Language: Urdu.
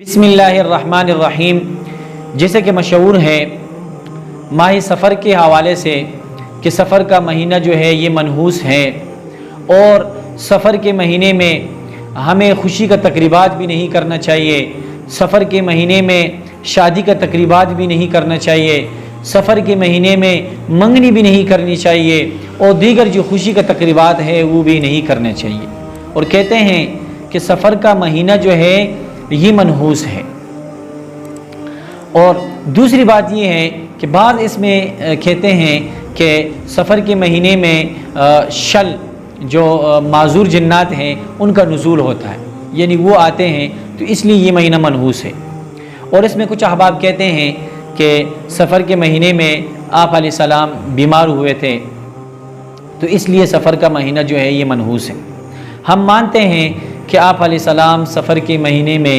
بسم اللہ الرحمن الرحیم۔ جیسے کہ مشہور ہے ماہ سفر کے حوالے سے کہ سفر کا مہینہ جو ہے یہ منحوس ہے، اور سفر کے مہینے میں ہمیں خوشی کا تقریبات بھی نہیں کرنا چاہیے، سفر کے مہینے میں شادی کا تقریبات بھی نہیں کرنا چاہیے، سفر کے مہینے میں منگنی بھی نہیں کرنی چاہیے، اور دیگر جو خوشی کا تقریبات ہے وہ بھی نہیں کرنا چاہیے۔ اور کہتے ہیں کہ سفر کا مہینہ جو ہے یہ منحوس ہے۔ اور دوسری بات یہ ہے کہ بعض اس میں کہتے ہیں کہ سفر کے مہینے میں شل جو معذور جنات ہیں ان کا نزول ہوتا ہے، یعنی وہ آتے ہیں، تو اس لیے یہ مہینہ منحوس ہے۔ اور اس میں کچھ احباب کہتے ہیں کہ سفر کے مہینے میں آپ علیہ السلام بیمار ہوئے تھے، تو اس لیے سفر کا مہینہ جو ہے یہ منحوس ہے۔ ہم مانتے ہیں کہ آپ علیہ السلام سفر کے مہینے میں